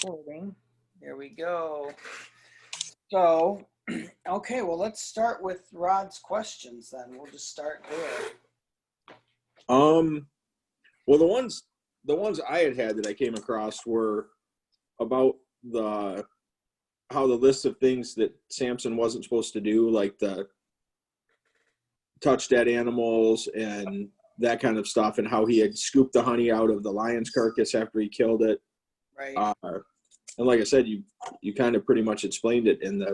recording. There we go. So, okay, well, let's start with Rod's questions then. We'll just start there. Well, the ones I had that I came across were about how the list of things that Samson wasn't supposed to do, like the touch dead animals and that kind of stuff, and how he had scooped the honey out of the lion's carcass after he killed it. Right. And like I said, you kind of pretty much explained it in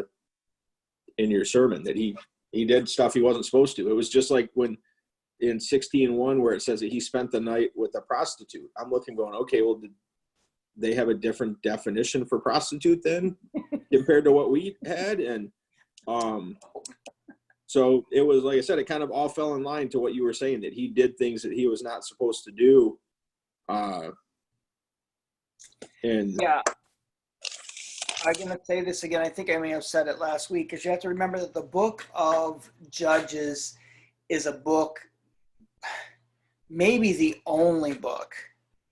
your sermon that he did stuff he wasn't supposed to. It was just like when in 16:1 where it says that he spent the night with a prostitute. I'm looking going, okay, well, did they have a different definition for prostitute then compared to what we had? And so it was, like I said, it kind of all fell in line to what you were saying, that he did things that he was not supposed to do. And yeah, I'm going to say this again. I think I may have said it last week, because you have to remember that the book of Judges is a book, maybe the only book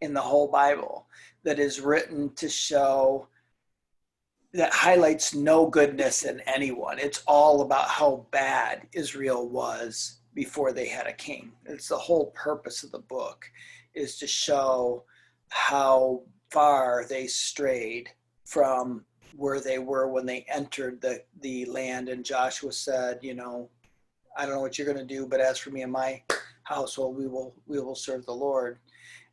in the whole Bible that is written to show, that highlights no goodness in anyone. It's all about how bad Israel was before they had a king. It's the whole purpose of the book, is to show how far they strayed from where they were when they entered the land. And Joshua said, I don't know what you're going to do, but as for me and my household, we will serve the Lord.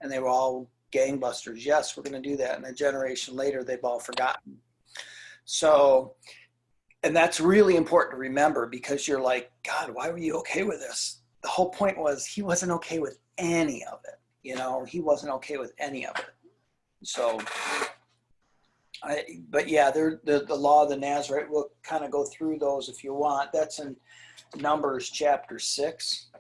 And they were all gangbusters. Yes, we're going to do that. And a generation later, they've all forgotten. So, and that's really important to remember, because you're like, God, why were you okay with this? The whole point was he wasn't okay with any of it. He wasn't okay with any of it. So, but yeah, the law of the Nazarite, we'll kind of go through those if you want. That's in Numbers chapter 6.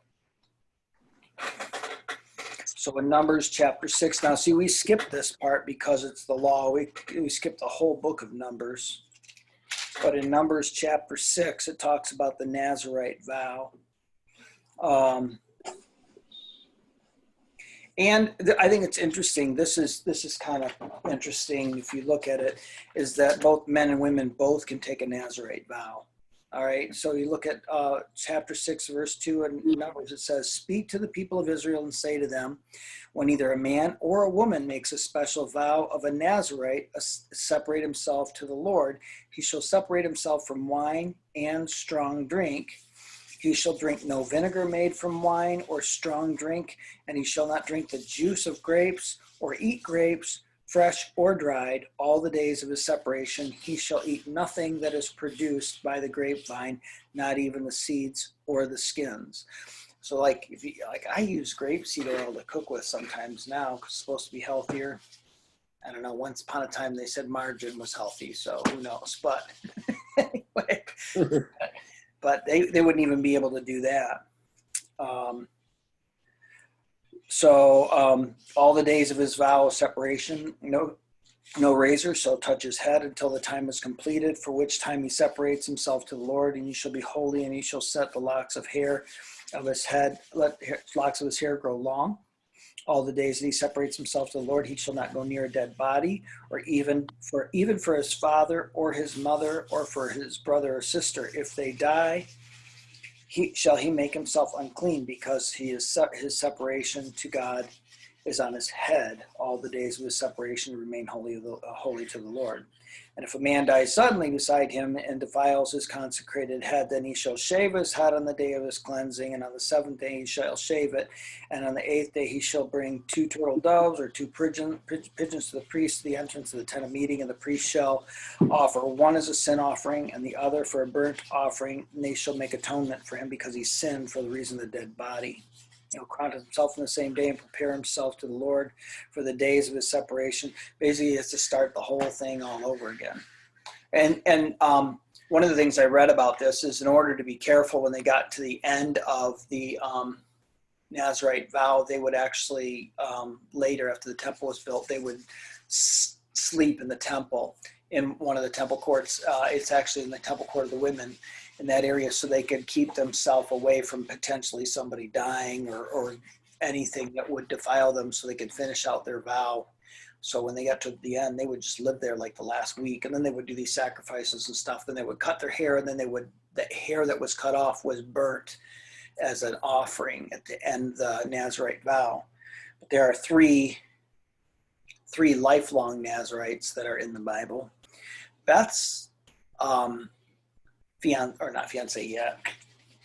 So in Numbers chapter 6, now see, we skipped this part because it's the law. We skipped the whole book of Numbers. But in Numbers chapter 6, it talks about the Nazarite vow. And I think it's interesting. This is kind of interesting if you look at it, is that both men and women both can take a Nazarite vow. All right, so you look at chapter 6, verse 2 in Numbers. It says, "Speak to the people of Israel and say to them, when either a man or a woman makes a special vow of a Nazarite, separate himself to the Lord, he shall separate himself from wine and strong drink. He shall drink no vinegar made from wine or strong drink, and he shall not drink the juice of grapes or eat grapes, fresh or dried, all the days of his separation. He shall eat nothing that is produced by the grapevine, not even the seeds or the skins." So like I use grapeseed oil to cook with sometimes now, because it's supposed to be healthier. I don't know, once upon a time they said margarine was healthy, so who knows. But anyway, but they wouldn't even be able to do that. All the days of his vow of separation, no razor shall touch his head until the time is completed, for which time he separates himself to the Lord. And he shall be holy, and he shall set the locks of hair of his head, let locks of his hair grow long. All the days that he separates himself to the Lord, he shall not go near a dead body, or even for his father or his mother, or for his brother or sister. If they die, he make himself unclean, because his separation to God is on his head. All the days of his separation remain holy to the Lord. And if a man dies suddenly beside him and defiles his consecrated head, then he shall shave his head on the day of his cleansing, and on the 7th day he shall shave it, and on the 8th day he shall bring 2 turtle doves or 2 pigeons to the priest to the entrance of the tent of meeting, and the priest shall offer one as a sin offering and the other for a burnt offering, and they shall make atonement for him, because he sinned for the reason of the dead body. He'll crown himself in the same day and prepare himself to the Lord for the days of his separation. Basically, he has to start the whole thing all over again. And one of the things I read about this is, in order to be careful when they got to the end of the Nazarite vow, they would actually, later after the temple was built, they would sleep in the temple, in one of the temple courts. It's actually in the temple court of the women, in that area, so they could keep themselves away from potentially somebody dying or anything that would defile them, so they could finish out their vow So when they got to the end, they would just live there like the last week, and then they would do these sacrifices and stuff. Then they would cut their hair, and then the hair that was cut off was burnt as an offering at the end of the Nazarite vow. But there are three lifelong Nazarites that are in the Bible. Beth's not fiance yet,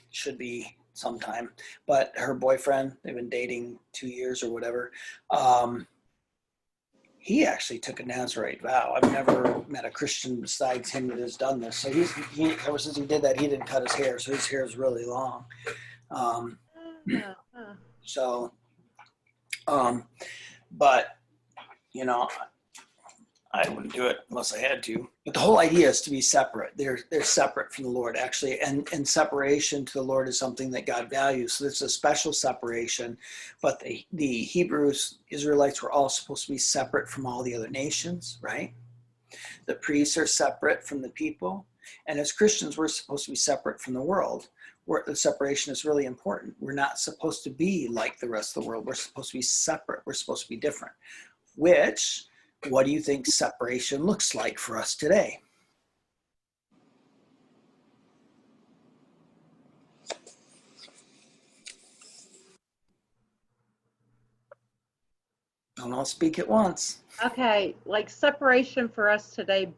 should be sometime, but her boyfriend, they've been dating 2 years or whatever. He actually took a Nazarite vow. I've never met a Christian besides him that has done this. So he ever since he did that, he didn't cut his hair, so his hair is really long. But you know, I wouldn't do it unless I had to. But the whole idea is to be separate. They're separate from the Lord, actually. And separation to the Lord is something that God values. So it's a special separation. But the Hebrews, Israelites, were all supposed to be separate from all the other nations, right? The priests are separate from the people. And as Christians, we're supposed to be separate from the world. Where the separation is really important. We're not supposed to be like the rest of the world. We're supposed to be separate. We're supposed to be different. What do you think separation looks like for us today? Don't all speak at once. Okay, like separation for us today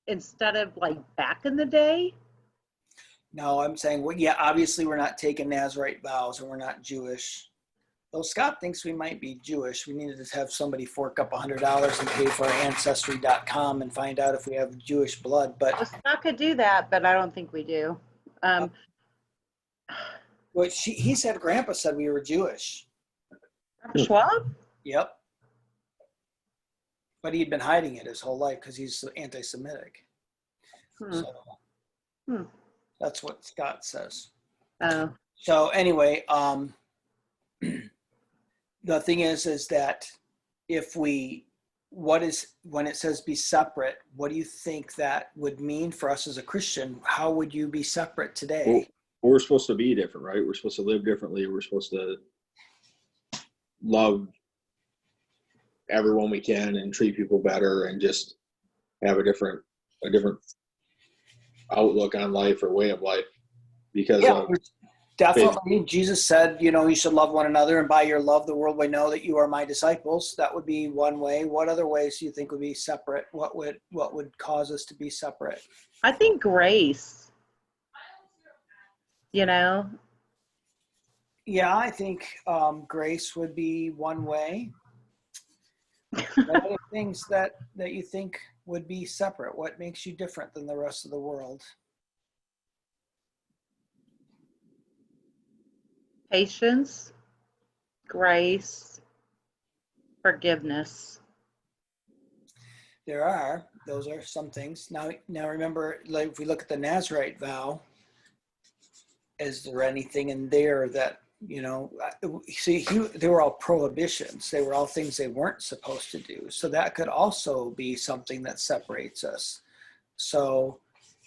instead of like back in the day? No, I'm saying, well, yeah, obviously we're not taking Nazarite vows and we're not Jewish. Though Scott thinks we might be Jewish, we needed to have somebody fork up $100 and pay for Ancestry.com and find out if we have Jewish blood. But Well, Scott could do that, but I don't think we do. well, he said, Grandpa said we were Jewish. Schwab? Yep. But he'd been hiding it his whole life because he's anti-Semitic. So that's what Scott says. Oh. So anyway, the thing is that when it says be separate, what do you think that would mean for us as a Christian? How would you be separate today? Well, we're supposed to be different, right? We're supposed to live differently. We're supposed to love everyone we can and treat people better and just have a different outlook on life or way of life because of definitely faith. Jesus said, you should love one another, and by your love the world will know that you are my disciples. That would be one way. What other ways do you think would be separate? What would cause us to be separate? I think grace. Yeah, I think grace would be one way. What other things that you think would be separate? What makes you different than the rest of the world? Patience, grace, forgiveness. Those are some things. Now remember, like if we look at the Nazarite vow, is there anything in there that, they were all prohibitions. They were all things they weren't supposed to do. So that could also be something that separates us. So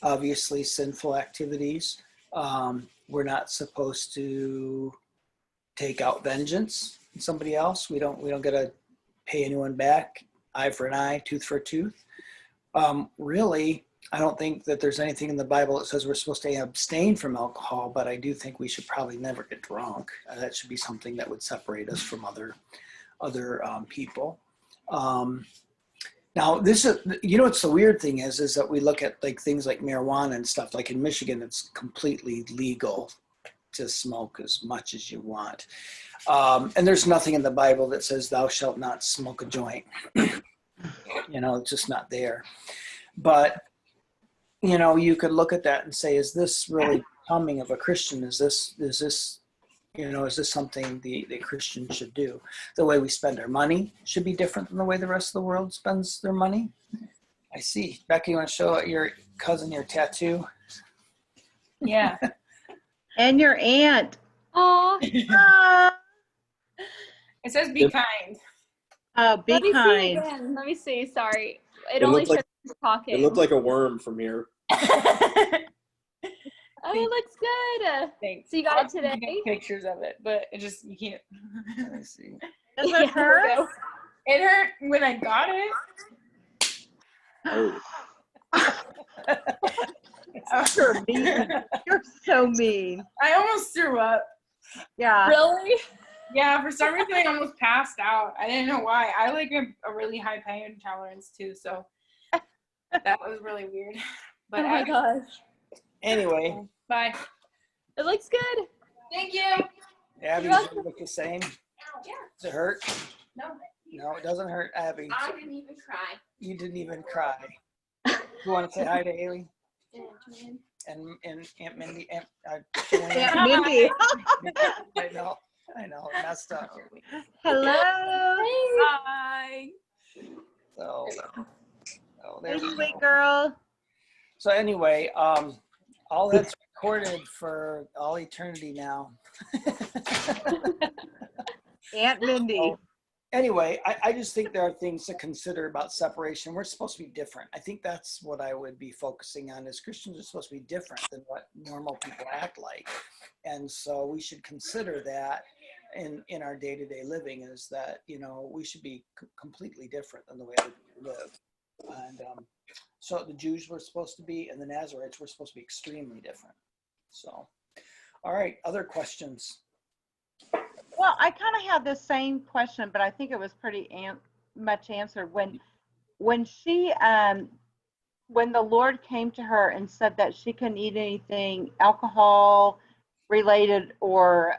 obviously sinful activities, we're not supposed to take out vengeance on somebody else. We don't get to pay anyone back. Eye for an eye, tooth for a tooth. Really, I don't think that there's anything in the Bible that says we're supposed to abstain from alcohol, but I do think we should probably never get drunk. That should be something that would separate us from other people. Now, this is, what's the weird thing is that we look at like things like marijuana and stuff. Like in Michigan, it's completely legal to smoke as much as you want. And there's nothing in the Bible that says thou shalt not smoke a joint. It's just not there. But, you could look at that and say, is this really becoming of a Christian? Is this something the Christian should do? The way we spend our money should be different than the way the rest of the world spends their money. I see. Becky, you want to show your cousin your tattoo? Yeah. And your aunt. Oh. Ah. It says be kind. Oh, be Let me kind. see again. Let me see. Sorry. It only looked like- shows talking. It looked like a worm from here. Oh, it looks good. Thanks. So you got it You today? get pictures of it, but it just, you can't. Let me see. Is Yeah, it her? there we go. It hurt when I got it. Oh, You're mean. You're so mean. I almost threw up. Yeah. Really? Yeah, for some reason I almost passed out. I didn't know why. I like a really high pain tolerance too, so that was really weird. But Oh my gosh. Anyway, bye. It looks good. Thank you. Abby, You're does welcome. it look the same? Yeah. Does it hurt? No. No, it doesn't hurt, Abby. I didn't even cry. You didn't even cry. You want to say hi to Haley and Aunt Mindy? Joanne? Aunt Mindy. I know, messed up. Hello. Hi. So Hey, there's sweet girl. So anyway, all that's recorded for all eternity now. Aunt Mindy. Anyway, I just think there are things to consider about separation. We're supposed to be different. I think that's what I would be focusing on, is Christians are supposed to be different than what normal people act like. And so we should consider that in our day-to-day living, is that, we should be completely different than the way other people live. And so the Jews were supposed to be, and the Nazarites were supposed to be extremely different. So, all right, other questions? Well, I kind of had the same question, but I think it was pretty much answered when she when the Lord came to her and said that she couldn't eat anything alcohol related or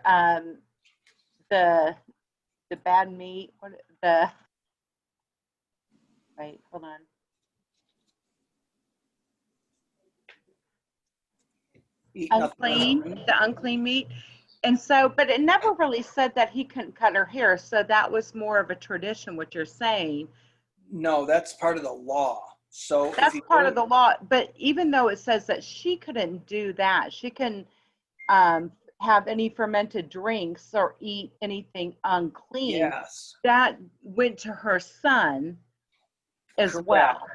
the bad meat. Wait, hold on. Eat nothing Unclean, the unclean meat. And so, but it never really said that he couldn't cut her hair. So that was more of a tradition, what you're saying. No, that's part of the law. So That's part of the law. But even though it says that she couldn't do that, she can have any fermented drinks or eat anything unclean. Yes. That went to her son as Correct. well.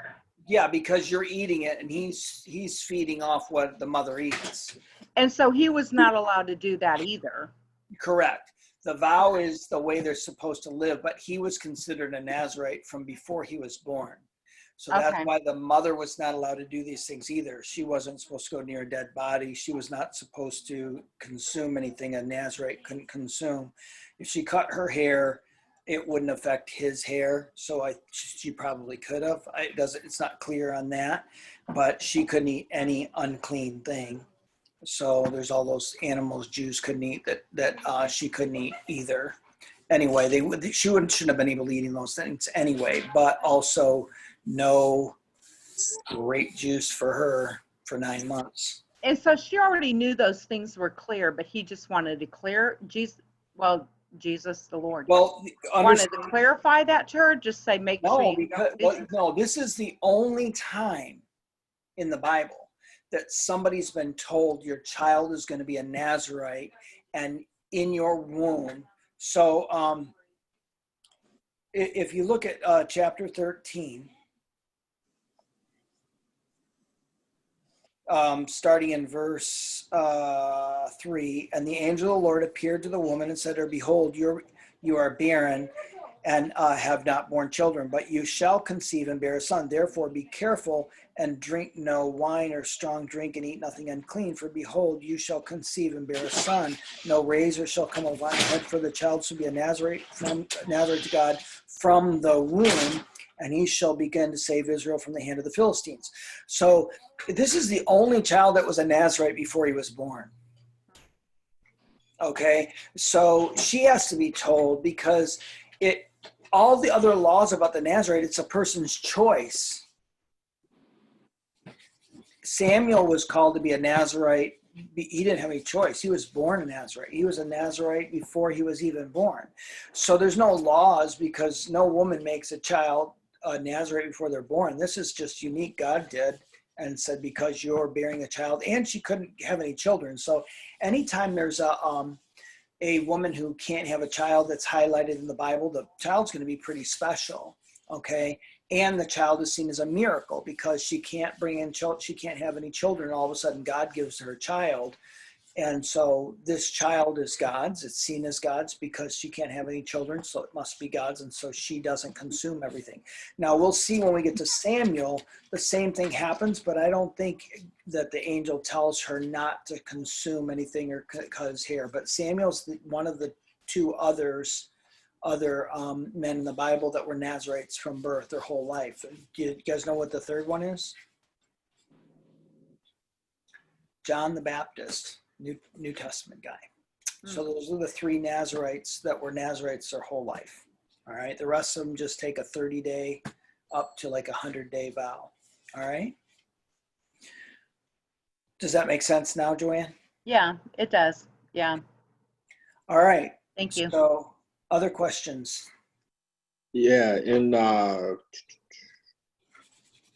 Yeah, because you're eating it and he's feeding off what the mother eats. And so he was not allowed to do that either. Correct. The vow is the way they're supposed to live, but he was considered a Nazarite from before he was born. So that's Okay. why the mother was not allowed to do these things either. She wasn't supposed to go near a dead body. She was not supposed to consume anything a Nazarite couldn't consume. If she cut her hair, it wouldn't affect his hair. So she probably could have. It's not clear on that, but she couldn't eat any unclean thing. So there's all those animals Jews couldn't eat that she couldn't eat either. Anyway, she shouldn't have been able to eat those things anyway, but also no grape juice for her for 9 months. And so she already knew those things were clear, but he just wanted to clear Jesus the Lord. Well, Wanted to clarify that to her, just say make sure you don't this is the only time in the Bible that somebody's been told your child is going to be a Nazarite and in your womb. So if you look at chapter 13, starting in verse 3, and the angel of the Lord appeared to the woman and said to her, behold, you are barren and have not borne children, but you shall conceive and bear a son. Therefore be careful and drink no wine or strong drink, and eat nothing unclean. For behold, you shall conceive and bear a son. No razor shall come upon your head, for the child shall be a Nazarite to God from the womb, and he shall begin to save Israel from the hand of the Philistines. So this is the only child that was a Nazarite before he was born. Okay, so she has to be told, because all the other laws about the Nazarite, it's a person's choice. Samuel was called to be a Nazarite. He didn't have any choice. He was born a Nazarite. He was a Nazarite before he was even born. So there's no laws, because no woman makes a child a Nazarite before they're born. This is just unique. God did, and said, because you're bearing a child, and she couldn't have any children. So anytime there's a woman who can't have a child that's highlighted in the Bible, the child's going to be pretty special. Okay. And the child is seen as a miracle, because she can't bring in children. She can't have any children. All of a sudden God gives her a child. And so this child is God's. It's seen as God's because she can't have any children, so it must be God's. And so she doesn't consume everything. Now we'll see when we get to Samuel, the same thing happens, but I don't think that the angel tells her not to consume anything or cut his hair. But Samuel's one of the two other men in the Bible that were Nazarites from birth their whole life. Do you guys know what the third one is? John the Baptist. New Testament guy. So those are the three Nazarites that were Nazarites their whole life. All right. The rest of them just take a 30-day up to like 100-day vow. All right. Does that make sense now, Joanne? Yeah, it does. Yeah. All right. Thank you. So other questions? Yeah, in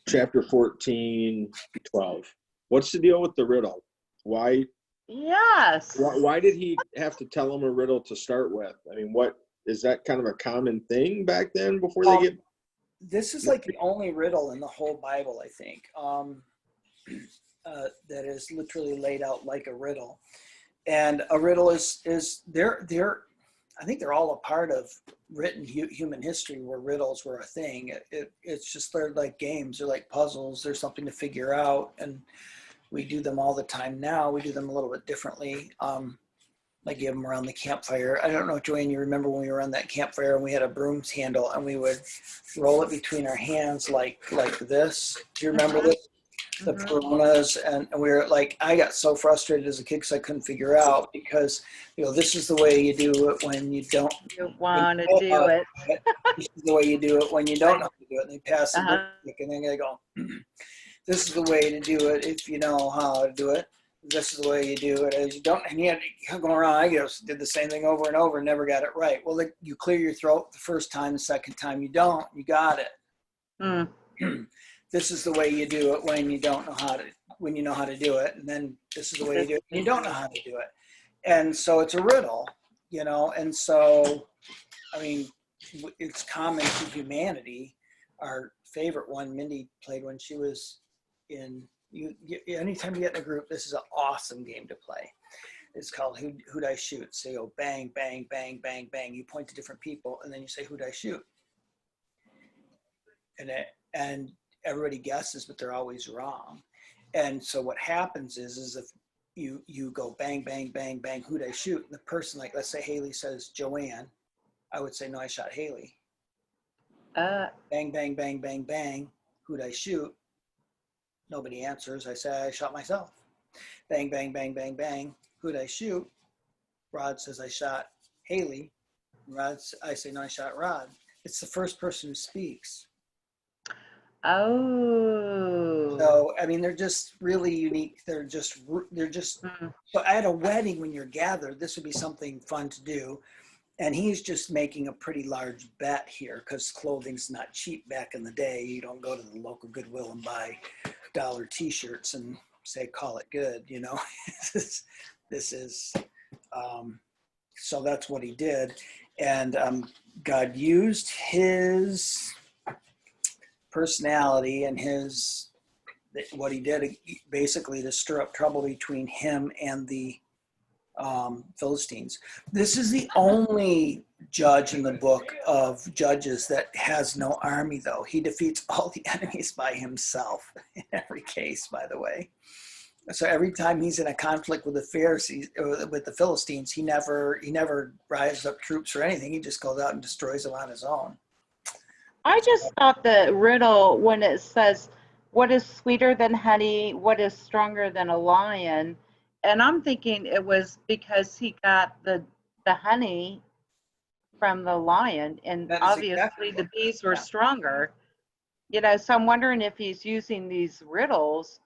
chapter 14, 12. What's the deal with the riddle? Why Yes. why did he have to tell him a riddle to start with? I mean, what is that kind of a common thing back then before they get This is like the only riddle in the whole Bible, I think, that is literally laid out like a riddle. And a riddle is they're I think they're all a part of written human history where riddles were a thing. It's just they're like games, they're like puzzles. There's something to figure out, and we do them all the time now. We do them a little bit differently. Like give them around the campfire. I don't know, Joanne, you remember when we were on that campfire and we had a broom's handle and we would roll it between our hands like this. Do you remember this? The Peronas, and we were like, I got so frustrated as a kid because I couldn't figure out because, this is the way you do it when you don't You want to do it. This is the way you do it when you don't know how to do it. And they pass the Uh-huh. book and then they go, this is the way to do it if you know how to do it. This is the way you do it. As you don't, and yet going around, I just did the same thing over and over and never got it right. Well, you clear your throat the first time, the second time you don't, you got it. Mm. This is the way you do it when you don't know how to, when you know how to do it. And then this is the way you do it when you don't know how to do it. And so it's a riddle, and so, I mean, it's common to humanity. Our favorite one, Mindy played when she was in, anytime you get in a group, this is an awesome game to play. It's called Who'd I Shoot? So you go bang, bang, bang, bang, bang. You point to different people and then you say, who'd I shoot? And everybody guesses, but they're always wrong. And so what happens is if you go bang, bang, bang, bang, who'd I shoot? And the person, like, let's say Haley says Joanne, I would say, no, I shot Haley. Bang, bang, bang, bang, bang, who'd I shoot? Nobody answers. I say, I shot myself. Bang, bang, bang, bang, bang, who'd I shoot? Rod says, I shot Haley. I say, no, I shot Rod. It's the first person who speaks. Oh. So, I mean, they're just really unique. They're just, so at a wedding when you're gathered, this would be something fun to do. And he's just making a pretty large bet here because clothing's not cheap back in the day. You don't go to the local Goodwill and buy $1 t-shirts and say, call it good, this is, so that's what he did. And God used his personality and what he did basically to stir up trouble between him and the Philistines. This is the only judge in the book of Judges that has no army, though. He defeats all the enemies by himself in every case, by the way. So every time he's in a conflict with the Pharisees, with the Philistines, he never rises up troops or anything. He just goes out and destroys them on his own. I just thought the riddle, when it says, what is sweeter than honey, what is stronger than a lion? And I'm thinking it was because he got the honey from the lion, and That is obviously exactly the what- bees were yeah. stronger. So I'm wondering if he's using these riddles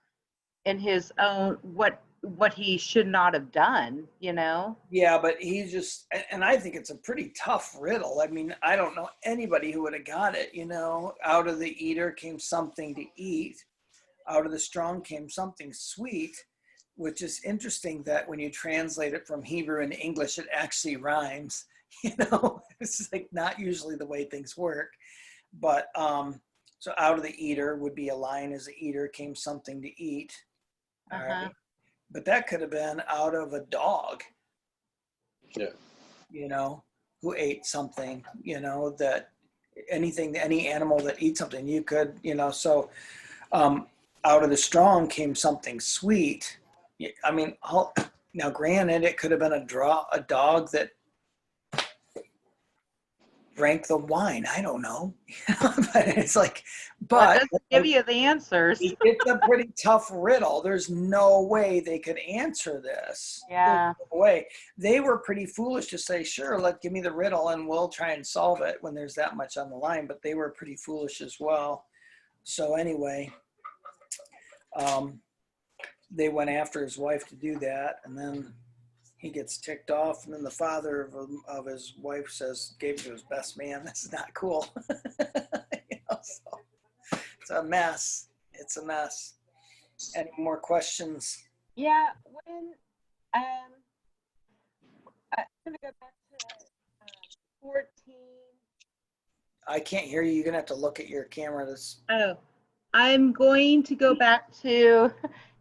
in his own, what he should not have done, Yeah, but he just, and I think it's a pretty tough riddle. I mean, I don't know anybody who would have got it, Out of the eater came something to eat. Out of the strong came something sweet, which is interesting that when you translate it from Hebrew into English, it actually rhymes, It's like not usually the way things work. But, so out of the eater would be a lion as the eater came something to eat. All right. But that could have been out of a dog. Yeah. You know, who ate something, you know, that anything, any animal that eats something, you could, you know, so out of the strong came something sweet. I mean, now granted, it could have been a dog that drank the wine. I don't know. But it's like, That but doesn't give you the answers. it's a pretty tough riddle. There's no way they could answer this. Yeah. There's no way. They were pretty foolish to say, sure, give me the riddle and we'll try and solve it when there's that much on the line, but they were pretty foolish as well. So anyway, they went after his wife to do that, and then he gets ticked off, and then the father of his wife gave it to his best man. This is not cool. You know, so it's a mess. It's a mess. Any more questions? Yeah, when I'm gonna go back to 14. I can't hear you. You're gonna have to look at your camera. Oh, I'm going to go back to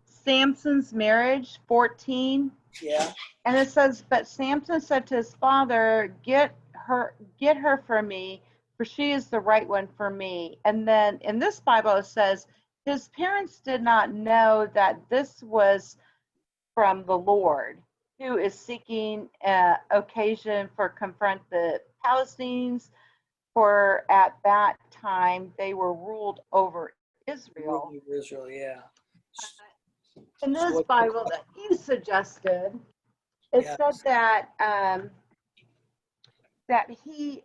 Samson's marriage, 14. Yeah. And it says, but Samson said to his father, get her for me, for she is the right one for me. And then in this Bible, it says, his parents did not know that this was from the Lord, who is seeking occasion for confront the Palestinians, for at that time they were ruled over Israel. Israel, yeah. In this Bible that you suggested, it Yeah. said that that he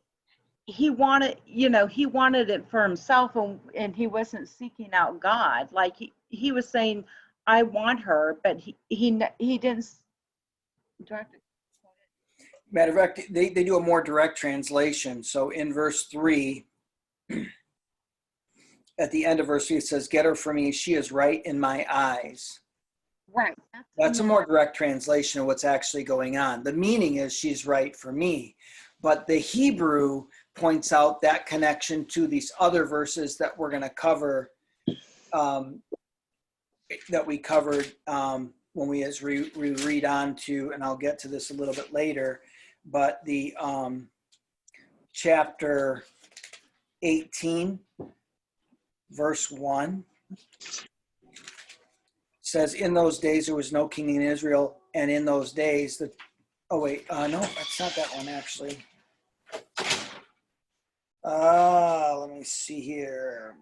wanted, he wanted it for himself, and he wasn't seeking out God. Like he was saying, I want her, but he didn't. Do I have to? Matter of fact, they do a more direct translation. So in verse 3, at the end of verse 3, it says, get her for me, she is right in my eyes. Right. That's a more direct translation of what's actually going on. The meaning is she's right for me. But the Hebrew points out that connection to these other verses that we're going to cover, that we covered when we read on to, and I'll get to this a little bit later, but the chapter 18, verse 1 says, in those days there was no king in Israel, and in those days no, that's not that one actually. Let me see here.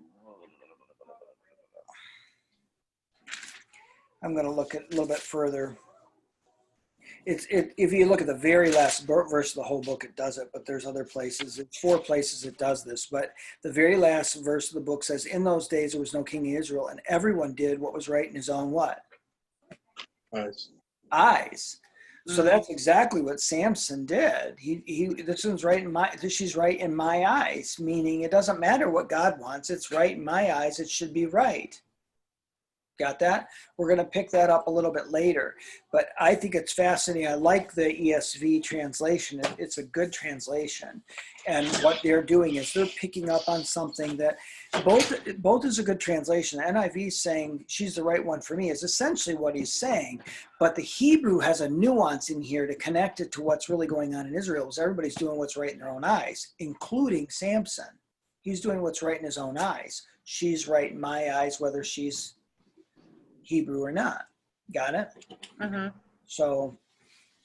I'm going to look at a little bit further. If you look at the very last verse of the whole book, it does it, but there's other places. It's 4 places it does this, but the very last verse of the book says, in those days there was no king in Israel, and everyone did what was right in his own what? Eyes. So that's exactly what Samson did. She's right in my eyes, meaning it doesn't matter what God wants. It's right in my eyes. It should be right. Got that? We're going to pick that up a little bit later, but I think it's fascinating. I like the ESV translation. It's a good translation, and what they're doing is they're picking up on something that both is a good translation. The NIV saying she's the right one for me is essentially what he's saying, but the Hebrew has a nuance in here to connect it to what's really going on in Israel. Because everybody's doing what's right in their own eyes, including Samson. He's doing what's right in his own eyes. She's right in my eyes, whether she's Hebrew or not. Got it? Mm-hmm. So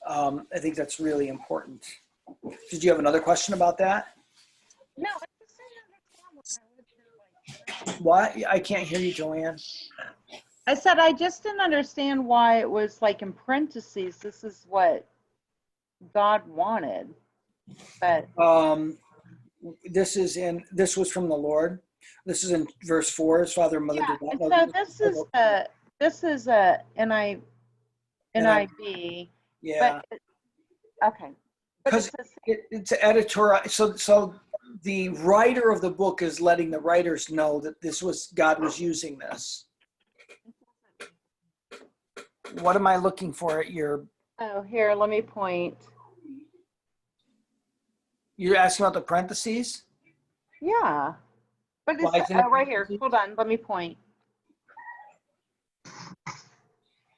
I think that's really important. Did you have another question about that? No, I just didn't understand Why? I can't hear you, Joanne. I said I just didn't understand why it was like in parentheses. This is what God wanted, but This was from the Lord. This is in verse 4. His father and mother yeah. did And not know. so this is a NIV. Yeah, But okay. But because it's editorial. So the writer of the book is letting the writers know that God was using this. What am I looking for at your? Oh, here, let me point. You're asking about the parentheses? Yeah. But Why it's isn't it right here. Hold on, let me point.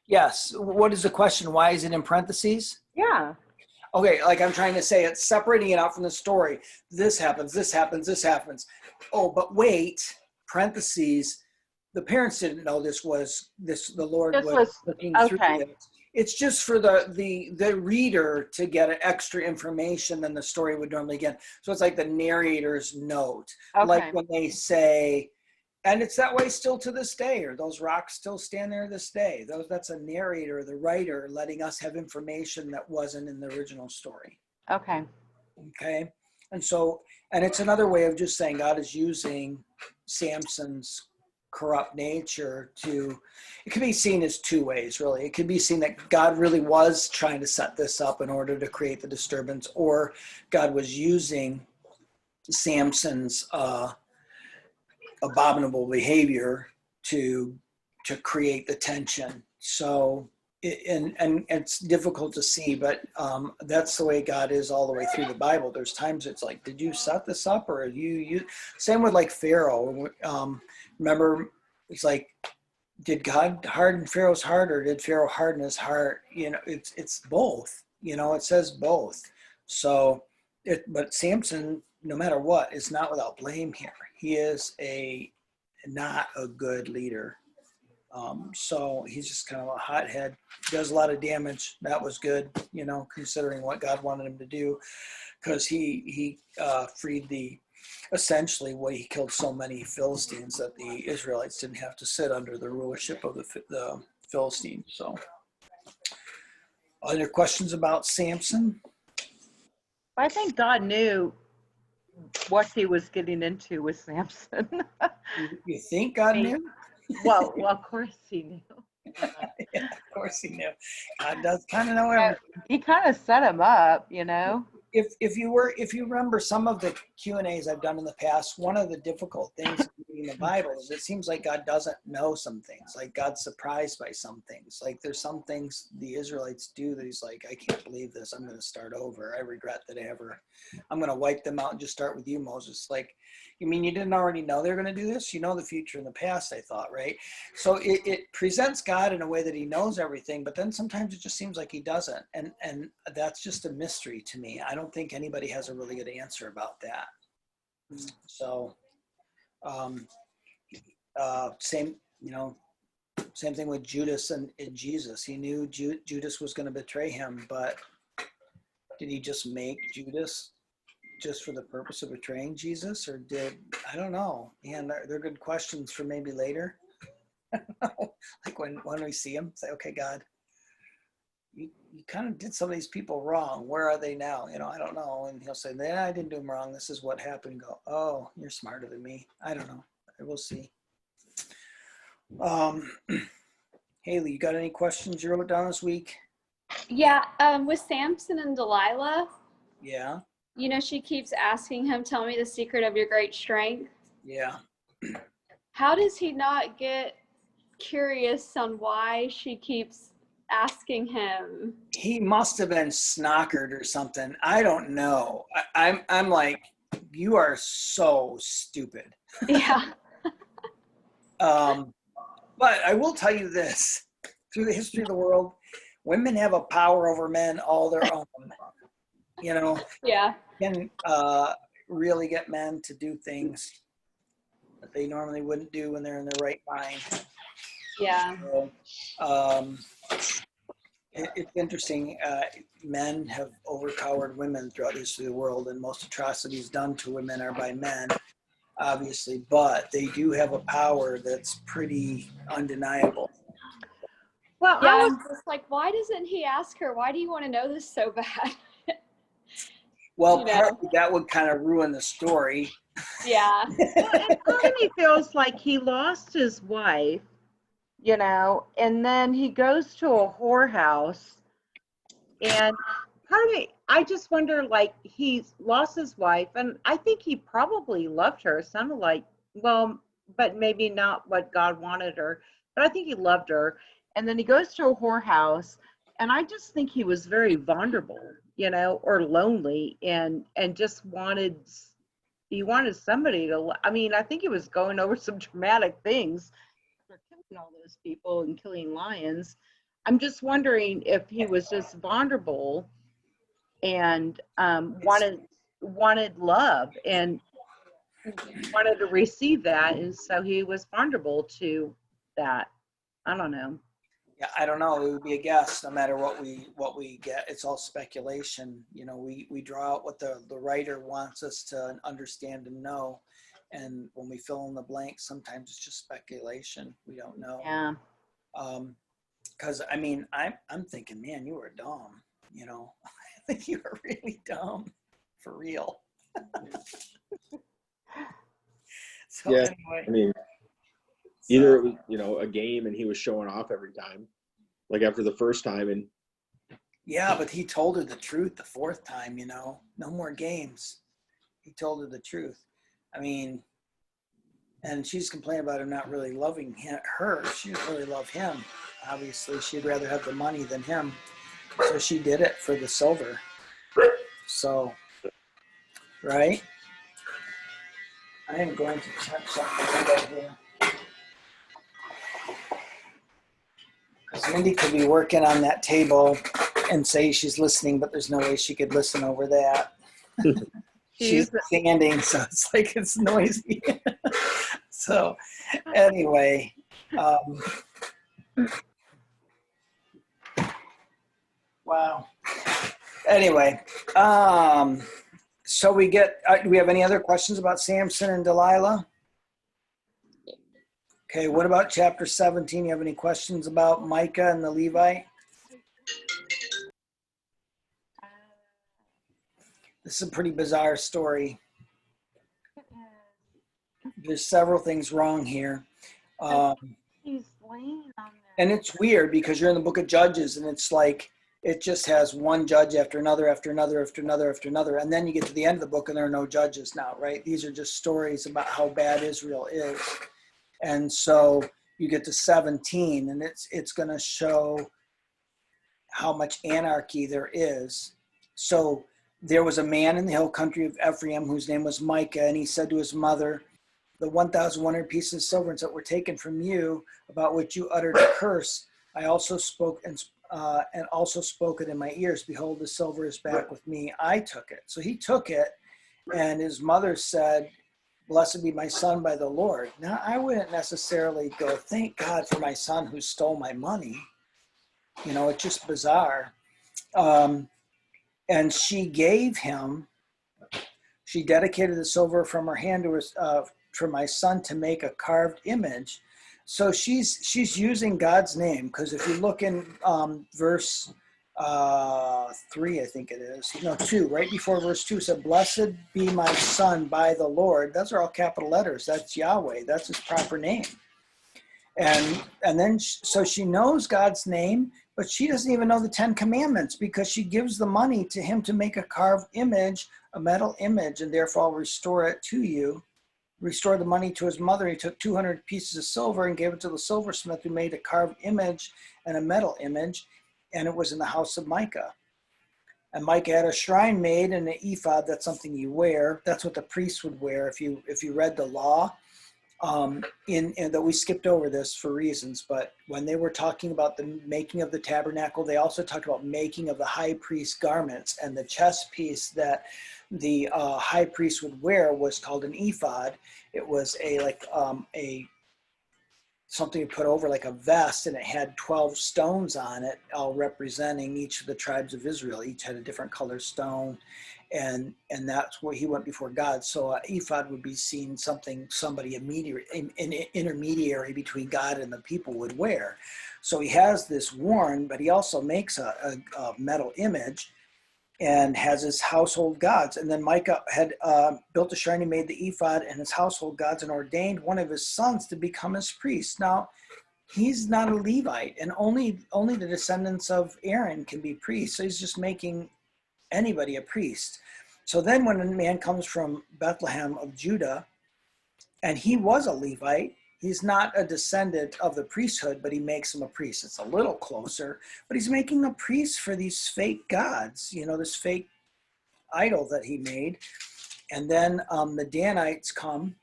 Yes. What is the question? Why is it in parentheses? Yeah. Okay, like I'm trying to say, it's separating it out from the story. This happens, this happens, this happens. Oh, but wait, parentheses. The parents didn't know the Lord This was was looking through okay. it. It's just for the reader to get an extra information than the story would normally get. So it's like the narrator's note. Like Okay. when they say, and it's that way still to this day, or those rocks still stand there this day. That's a narrator, the writer, letting us have information that wasn't in the original story. Okay. Okay. And it's another way of just saying God is using Samson's corrupt nature it could be seen as two ways, really. It could be seen that God really was trying to set this up in order to create the disturbance, or God was using Samson's abominable behavior to create the tension. So and it's difficult to see, but that's the way God is all the way through the Bible. There's times it's like, did you set this up, or you same with like Pharaoh. Remember, it's like, did God harden Pharaoh's heart, or did Pharaoh harden his heart? It's both. It says both. So but Samson, no matter what, is not without blame here. He is not a good leader. So he's just kind of a hothead, does a lot of damage. That was good, considering what God wanted him to do, because he freed essentially he killed so many Philistines that the Israelites didn't have to sit under the rulership of the Philistines. So, other questions about Samson? I think God knew what he was getting into with Samson. You think God knew? well, of course he knew. Yeah, of course he knew. God does kind of know everything. He kind of set him up, If you remember some of the Q&As I've done in the past, one of the difficult things reading the Bible is it seems like God doesn't know some things, like God's surprised by some things. Like there's some things the Israelites do that he's like, I can't believe this. I'm going to start over. I regret that I'm going to wipe them out and just start with you, Moses. Like, you mean you didn't already know they're going to do this? You know the future and the past, I thought, right? So it presents God in a way that he knows everything, but then sometimes it just seems like he doesn't. And that's just a mystery to me. I don't think anybody has a really good answer about that. So same thing with Judas and Jesus. He knew Judas was going to betray him, but did he just make Judas just for the purpose of betraying Jesus, or I don't know. Man, they're good questions for maybe later. Like when we see him, say, okay, God, you kind of did some of these people wrong. Where are they now? I don't know. And he'll say, I didn't do them wrong. This is what happened. Go, oh, you're smarter than me. I don't know. We'll see. Haley, you got any questions you wrote down this week? Yeah, with Samson and Delilah, Yeah. she keeps asking him, tell me the secret of your great strength. Yeah. How does he not get curious on why she keeps asking him? He must have been snockered or something. I don't know. I'm like, you are so stupid. Yeah. But I will tell you this: through the history of the world, women have a power over men all their own. Yeah. Can really get men to do things that they normally wouldn't do when they're in their right mind. Yeah. So, it's interesting. Men have overpowered women throughout the history of the world, and most atrocities done to women are by men, obviously, but they do have a power that's pretty undeniable. Well, Yeah, I'm just like, why doesn't he ask her, why do you want to know this so bad? Well, partly that would kind of ruin the story. Yeah. part of me feels like he lost his wife, and then he goes to a whorehouse, and part of me, I just wonder, like, he's lost his wife, and I think he probably loved her. It sounded like, well, but maybe not what God wanted her, but I think he loved her. And then he goes to a whorehouse, and I just think he was very vulnerable, or lonely, and just wanted somebody to, I think he was going over some traumatic things for killing all those people and killing lions. I'm just wondering if he was just vulnerable and wanted love and wanted to receive that, and so he was vulnerable to that. I don't know. Yeah, I don't know. It would be a guess. No matter what we get, it's all speculation. You know, we draw out what the writer wants us to understand and know, and when we fill in the blanks, sometimes it's just speculation. We don't know. Yeah. Because I mean, I'm thinking, man, you were dumb. You know, I think you were really dumb, for real. So Yeah. anyway, I mean, either it was, you know, a game and he was showing off every time, like after the first time, and yeah, but he told her the truth the fourth time. You know, no more games. He told her the truth. I mean, and she's complaining about him not really loving her. She didn't really love him. Obviously, she'd rather have the money than him. So she did it for the silver. So, right? I am going to check something right here. Because Mindy could be working on that table and say she's listening, but there's no way she could listen over that. She's standing, so it's like it's noisy. So, anyway, wow. Anyway, so we get. Do we have any other questions about Samson and Delilah? Okay, what about chapter 17? You have any questions about Micah and the Levite? This is a pretty bizarre story. There's several things wrong here. He's laying on there. And it's weird because you're in the book of Judges and it's like, it just has one judge after another, after another, after another, after another. And then you get to the end of the book and there are no judges now, right? These are just stories about how bad Israel is. And so you get to 17 and it's going to show how much anarchy there is. So there was a man in the hill country of Ephraim whose name was Micah, and he said to his mother, the 1,100 pieces of silver that were taken from you, about which you uttered a curse, I also spoke and also spoke it in my ears. Behold, the silver is back with me. I took it. So he took it, and his mother said, blessed be my son by the Lord. Now, I wouldn't necessarily go, thank God for my son who stole my money. You know, it's just bizarre. And she gave him, she dedicated the silver from her hand to his, for my son to make a carved image. So she's using God's name, because if you look in verse 3, I think it is, no, 2, right before verse 2 said, blessed be my son by the Lord. Those are all capital letters. That's Yahweh. That's his proper name. And then, so she knows God's name, but she doesn't even know the 10 commandments, because she gives the money to him to make a carved image, a metal image, and therefore I'll restore it to you. Restore the money to his mother. He took 200 pieces of silver and gave it to the silversmith, who made a carved image and a metal image, and it was in the house of Micah. And Micah had a shrine made and an ephod. That's something you wear. That's what the priests would wear. If you read the law, in that we skipped over this for reasons, but when they were talking about the making of the tabernacle, they also talked about making of the high priest garments, and the chest piece that the high priest would wear was called an ephod. It was a something you put over like a vest, and it had 12 stones on it, all representing each of the tribes of Israel. Each had a different color stone, and that's where he went before God. So ephod would be seen somebody intermediary between God and the people would wear. So he has this worn, but he also makes a metal image and has his household gods. And then Micah had built a shrine. He made the ephod and his household gods, and ordained one of his sons to become his priest. Now, he's not a Levite, and only the descendants of Aaron can be priests. So he's just making anybody a priest. So then when a man comes from Bethlehem of Judah, and he was a Levite, he's not a descendant of the priesthood, but he makes him a priest. It's a little closer, but he's making a priest for these fake gods, you know, this fake idol that he made. And then the Danites come,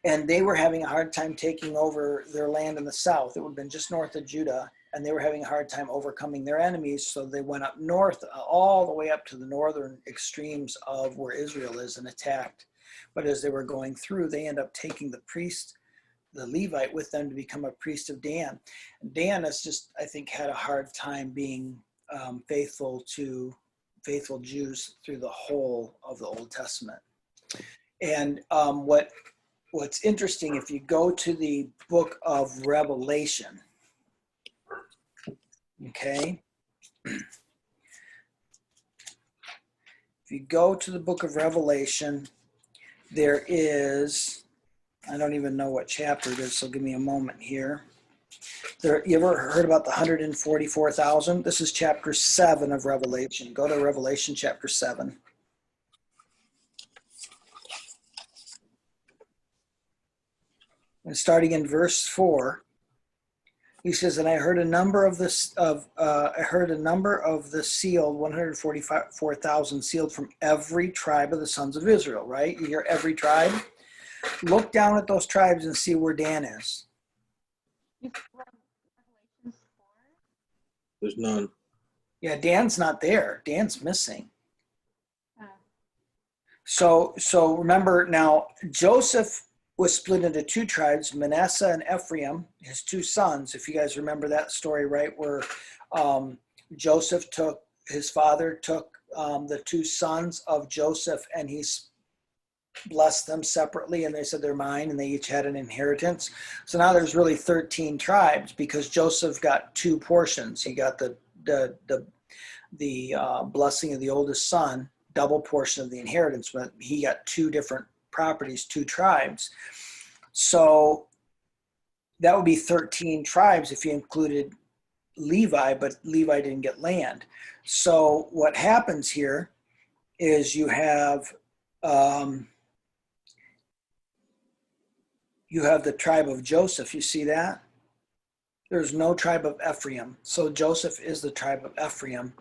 and they were having a hard time taking over their land in the south. It would have been just north of Judah. and they were having a hard time overcoming their enemies. So they went up north, all the way up to the northern extremes of where Israel is, and attacked. But as they were going through, they end up taking the priest, the Levite, with them to become a priest of Dan. Dan has just, I think, had a hard time being faithful Jews through the whole of the Old Testament. And what's interesting, if you go to the book of Revelation, okay, if you go to the book of Revelation, there is, I don't even know what chapter it is, so give me a moment here. You ever heard about the 144,000? This is chapter 7 of Revelation. Go to Revelation chapter 7. And starting in verse 4, he says, "And I heard a number of the sealed 144,000 sealed from every tribe of the sons of Israel." Right? You hear every tribe. Look down at those tribes and see where Dan is. There's none. Yeah, Dan's not there. Dan's missing. Oh. So remember now, Joseph was split into two tribes, Manasseh and Ephraim, his two sons. If you guys remember that story, right, where his father took the two sons of Joseph, and he blessed them separately, and they said they're mine, and they each had an inheritance. So now there's really 13 tribes, because Joseph got two portions. He got the blessing of the oldest son, double portion of the inheritance, but he got two different properties, two tribes. So that would be 13 tribes if you included Levi, but Levi didn't get land. So what happens here is you have the tribe of Joseph. You see that? There's no tribe of Ephraim. So Joseph is the tribe of Ephraim.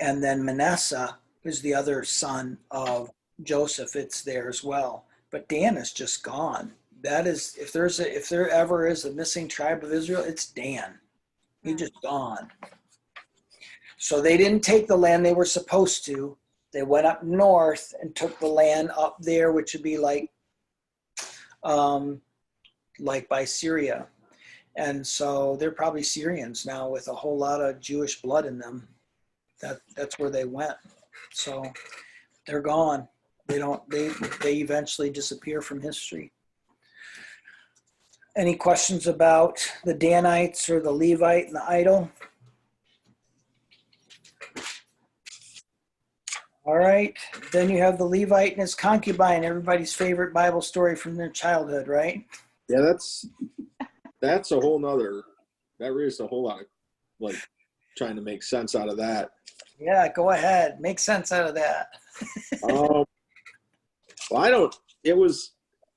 And then Manasseh is the other son of Joseph. It's there as well. But Dan is just gone. That is, if there ever is a missing tribe of Israel, it's Dan. He's just gone. So they didn't take the land they were supposed to. They went up north and took the land up there, which would be like by Syria. And so they're probably Syrians now with a whole lot of Jewish blood in them. That's where they went. So they're gone. They eventually disappear from history. Any questions about the Danites or the Levite and the idol? All right. Then you have the Levite and his concubine, everybody's favorite Bible story from their childhood, right? Yeah, that's a whole nother. That raises a whole lot of like trying to make sense out of that. Yeah, go ahead. Make sense out of that. Well,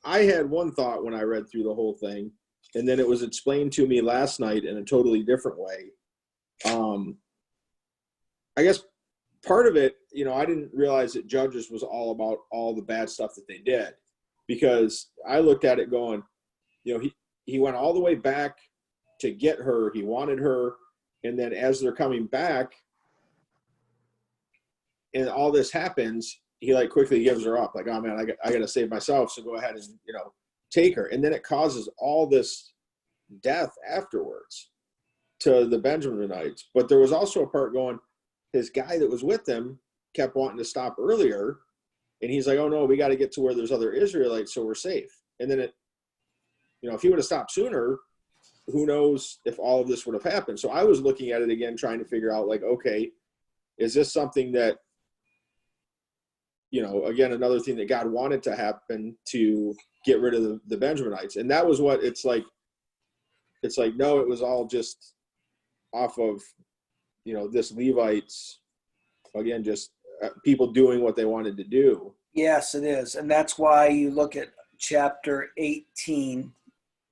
I had one thought when I read through the whole thing, and then it was explained to me last night in a totally different way. I guess part of it, I didn't realize that Judges was all about all the bad stuff that they did, because I looked at it going, he went all the way back to get her. He wanted her. And then as they're coming back and all this happens, he like quickly gives her up. Like, oh man, I got to save myself. So go ahead and, take her. And then it causes all this death afterwards to the Benjaminites. But there was also a part going, his guy that was with him kept wanting to stop earlier. And he's like, oh no, we got to get to where there's other Israelites so we're safe. And then if he would have stopped sooner, who knows if all of this would have happened. So I was looking at it again, trying to figure out like, okay, is this something that, again, another thing that God wanted to happen to get rid of the Benjaminites. And that was what it's like, no, it was all just off of, this Levites, again, just people doing what they wanted to do. Yes, it is. And that's why you look at chapter 18.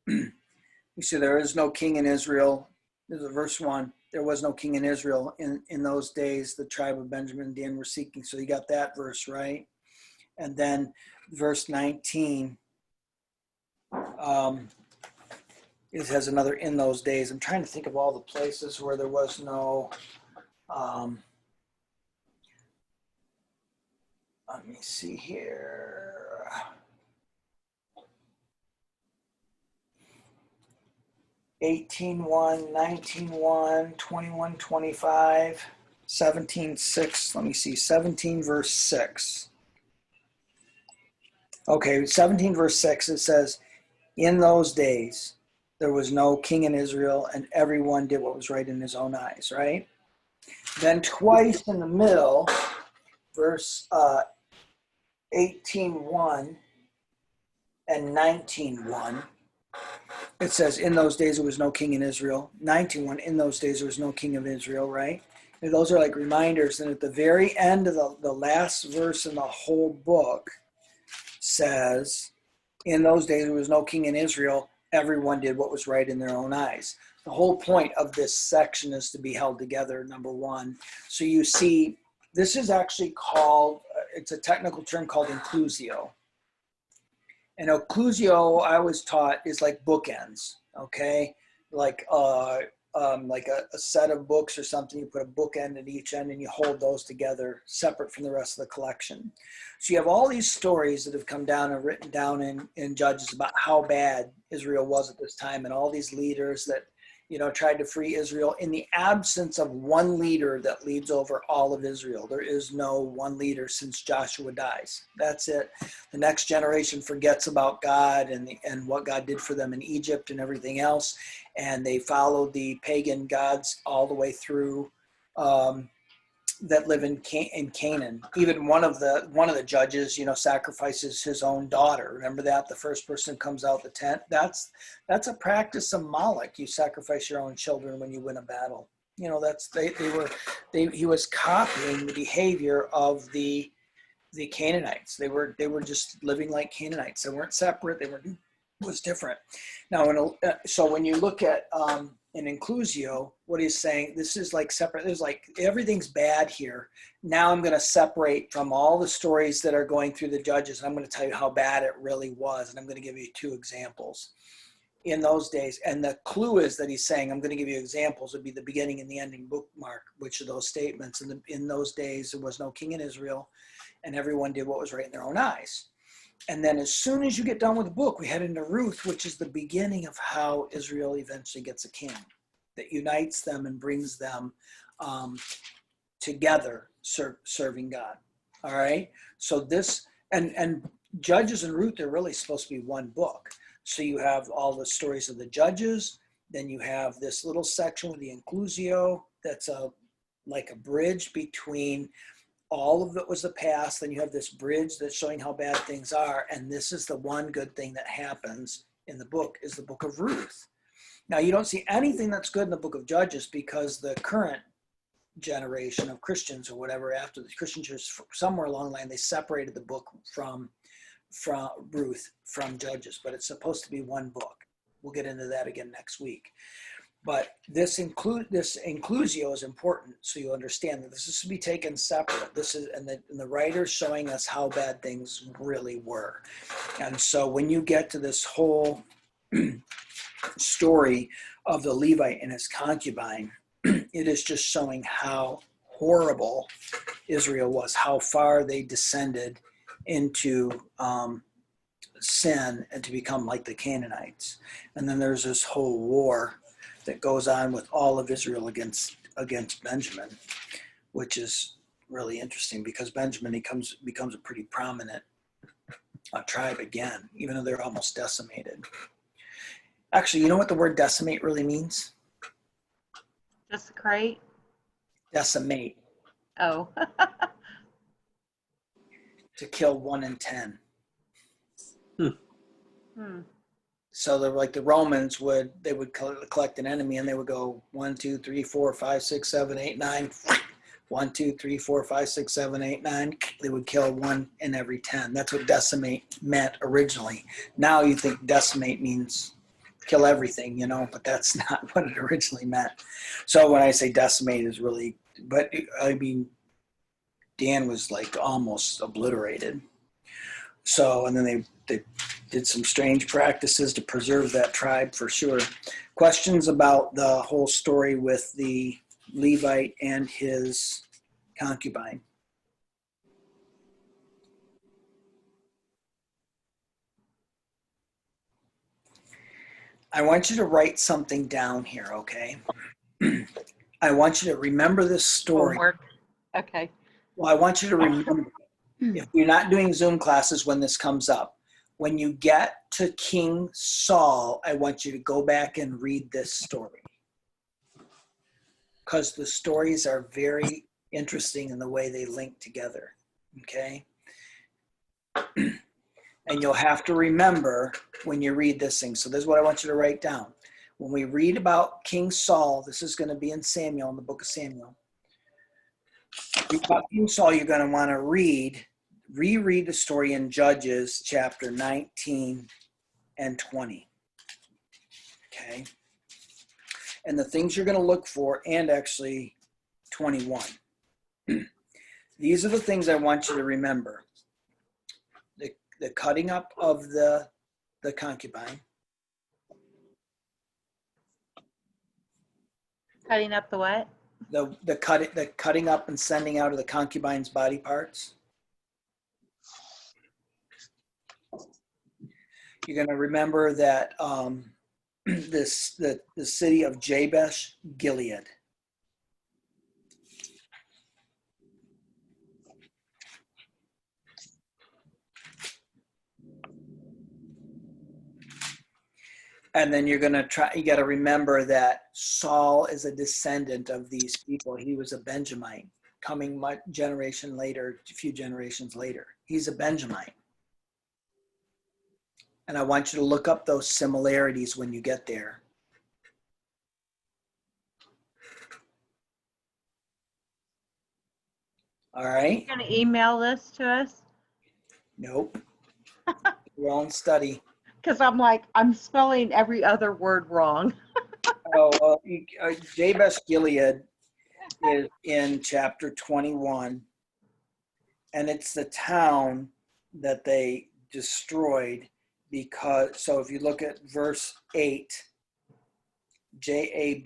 You see, there is no king in Israel. This is verse 1. There was no king in Israel in those days. The tribe of Benjamin and Dan were seeking. So you got that verse, right? And then verse 19. It has another in those days. I'm trying to think of all the places where there was no, let me see here. 18:1, 19:1, 21:25, 17:6. Let me see, 17 verse 6. Okay, 17 verse 6, it says, in those days, there was no king in Israel, and everyone did what was right in his own eyes, right? Then twice in the middle, verse 18:1 and 19:1, it says, in those days there was no king in Israel. 19:1, in those days there was no king of Israel, right? And those are like reminders. And at the very end of the last verse in the whole book says, in those days there was no king in Israel. Everyone did what was right in their own eyes. The whole point of this section is to be held together, number one. So you see, this is actually called, it's a technical term called inclusio. And occlusio, I was taught, is like bookends, okay? Like a set of books or something, you put a bookend at each end and you hold those together separate from the rest of the collection. So you have all these stories that have come down and written down in Judges about how bad Israel was at this time, and all these leaders that, you know, tried to free Israel in the absence of one leader that leads over all of Israel. There is no one leader since Joshua dies. That's it. The next generation forgets about God and what God did for them in Egypt and everything else, and they followed the pagan gods all the way through that live in Canaan. Even one of the judges, you know, sacrifices his own daughter. Remember that? The first person comes out the tent. That's a practice of Moloch. You sacrifice your own children when you win a battle. You know, he was copying the behavior of the Canaanites. They were just living like Canaanites. They weren't separate. It was different. Now, so when you look at in inclusio, what he's saying, this is like separate. There's like everything's bad here. Now I'm going to separate from all the stories that are going through the Judges, and I'm going to tell you how bad it really was, and I'm going to give you 2 examples. In those days, and the clue is that he's saying, I'm going to give you examples, would be the beginning and the ending bookmark, which are those statements. In those days, there was no king in Israel, and everyone did what was right in their own eyes. And then as soon as you get done with the book, we head into Ruth, which is the beginning of how Israel eventually gets a king that unites them and brings them together serving God. All right. So this, and Judges and Ruth are really supposed to be one book. So you have all the stories of the judges. Then you have this little section with the inclusio that's like a bridge between all of it was the past. Then you have this bridge that's showing how bad things are. And this is the one good thing that happens in the book, is the book of Ruth. Now, you don't see anything that's good in the book of Judges, because the current generation of Christians or whatever, after the Christian church, somewhere along the line, they separated the book from Ruth from Judges, but it's supposed to be one book. We'll get into that again next week. But this inclusio is important, so you understand that this is to be taken separate. This is, and the writer's showing us how bad things really were. And so when you get to this whole story of the Levite and his concubine, it is just showing how horrible Israel was, how far they descended into sin and to become like the Canaanites. And then there's this whole war that goes on with all of Israel against Benjamin, which is really interesting, because Benjamin becomes a pretty prominent tribe again, even though they're almost decimated. Actually, you know what the word decimate really means? Desecrate? Decimate. Oh. To kill 1 in 10. Hmm. So they're like the Romans would collect an enemy and they would go 1, 2, 3, 4, 5, 6, 7, 8, 9. 1, 2, 3, 4, 5, 6, 7, 8, 9. They would kill 1 in every 10. That's what decimate meant originally. Now you think decimate means kill everything, you know, but that's not what it originally meant. So when I say decimate is really, but I mean, Dan was like almost obliterated. So, and then they did some strange practices to preserve that tribe for sure. Questions about the whole story with the Levite and his concubine? I want you to write something down here, okay? I want you to remember this story. Homework. Okay. Well, I want you to remember, if you're not doing Zoom classes when this comes up, when you get to King Saul, I want you to go back and read this story. Because the stories are very interesting in the way they link together, okay? And you'll have to remember when you read this thing. So this is what I want you to write down. When we read about King Saul, this is going to be in Samuel, in the book of Samuel. About King Saul, you're going to want to reread the story in Judges chapter 19 and 20. Okay? And the things you're going to look for, and actually 21. These are the things I want you to remember. The cutting up of the concubine. Cutting up the what? The cutting up and sending out of the concubine's body parts. You're going to remember that the city of Jabesh Gilead. And then you got to remember that Saul is a descendant of these people. He was a Benjamite, coming a few generations later. He's a Benjamite. And I want you to look up those similarities when you get there. All right? You're going to email this to us? Nope. Your own study. Because I'm spelling every other word wrong. Jabesh Gilead is in chapter 21, and it's the town that they destroyed so if you look at verse 8, Jabesh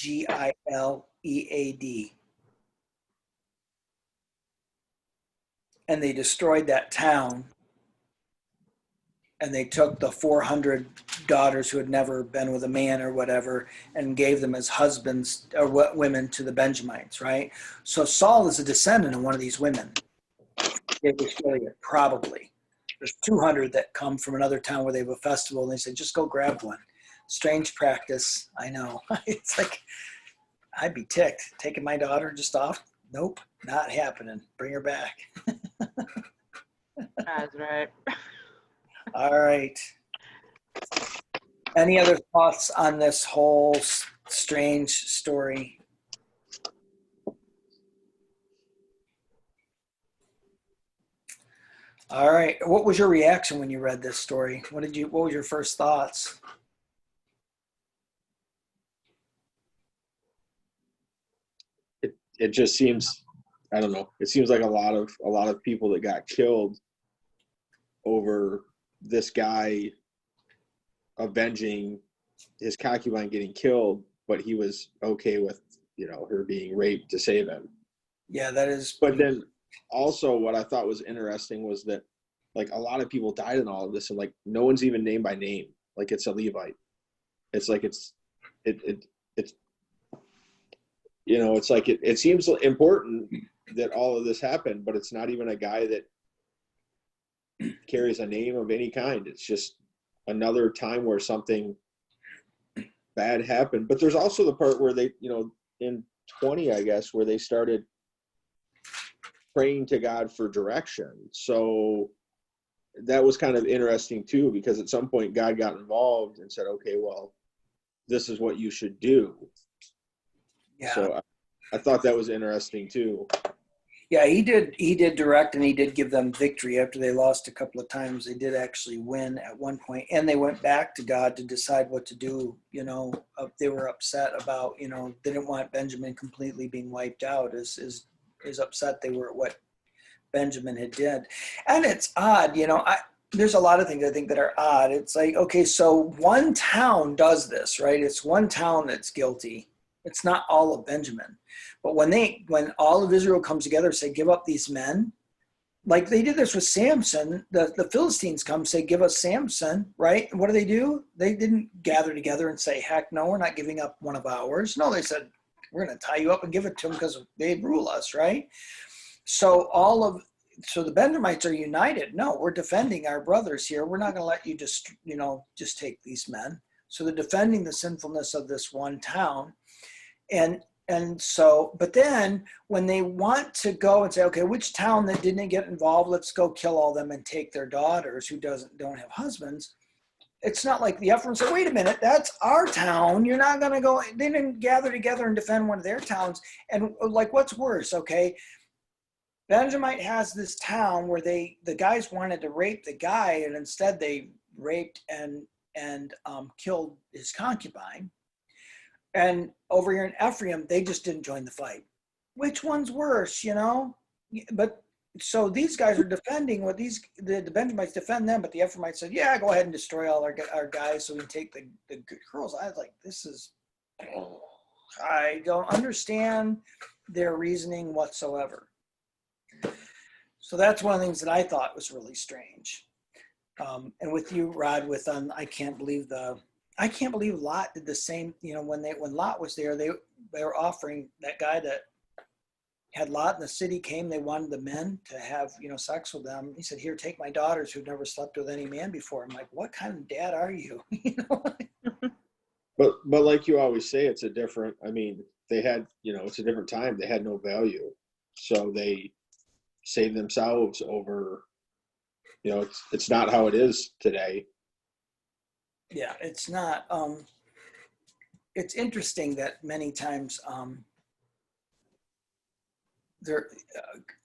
Gilead. And they destroyed that town. And they took the 400 daughters who had never been with a man or whatever and gave them as husbands or women to the Benjamites, right? So Saul is a descendant of one of these women. Probably. There's 200 that come from another town where they have a festival and they say, just go grab one. Strange practice, I know. It's like, I'd be ticked. Taking my daughter just off? Nope, not happening. Bring her back. That's right. All right. Any other thoughts on this whole strange story? All right. What was your reaction when you read this story? What was your first thoughts? It just seems, I don't know. It seems like a lot of people that got killed over this guy avenging his concubine getting killed, but he was okay with, her being raped to save him. Yeah, that is. But then also what I thought was interesting was that like a lot of people died in all of this and like no one's even named by name. Like it's a Levite. It's like it's like it seems important that all of this happened, but it's not even a guy that carries a name of any kind. It's just another time where something bad happened. But there's also the part where they, in 20, I guess, where they started praying to God for direction. So that was kind of interesting too, because at some point God got involved and said, okay, well, this is what you should do. Yeah. So I thought that was interesting too. Yeah, he did direct, and he did give them victory after they lost a couple of times. They did actually win at one point, and they went back to God to decide what to do. They were upset about, they didn't want Benjamin completely being wiped out. As upset they were at what Benjamin had did. And it's odd, there's a lot of things I think that are odd. It's like, okay, so one town does this, right? It's one town that's guilty. It's not all of Benjamin. But when all of Israel comes together and say, give up these men, like they did this with Samson, the Philistines come say, give us Samson, right? And what do? They didn't gather together and say, heck no, we're not giving up one of ours. No, they said, we're going to tie you up and give it to them because they rule us, right? So the Benjamites are united. No, we're defending our brothers here. We're not going to let you just take these men. So they're defending the sinfulness of this one town. And so, but then when they want to go and say, okay, which town that didn't get involved, let's go kill all them and take their daughters who don't have husbands. It's not like the Ephraim said, wait a minute, that's our town. You're not going to go. They didn't gather together and defend one of their towns. And like, what's worse? Okay. Benjamite has this town where the guys wanted to rape the guy, and instead they raped and killed his concubine. And over here in Ephraim, they just didn't join the fight. Which one's worse, But so these guys are defending the Benjamites defend them, but the Ephraimites said, yeah, go ahead and destroy all our guys so we can take the girls. I was like, I don't understand their reasoning whatsoever. So that's one of the things that I thought was really strange. And with you, Rod, I can't believe Lot did the same. When Lot was there, they were offering that guy that had Lot in the city came. They wanted the men to have sex with them. He said, "Here, take my daughters who've never slept with any man before." I'm like, "What kind of dad are you?" But like you always say, it's a different. I mean, they had it's a different time. They had no value, so they saved themselves over. It's not how it is today. Yeah, it's not. It's interesting that many times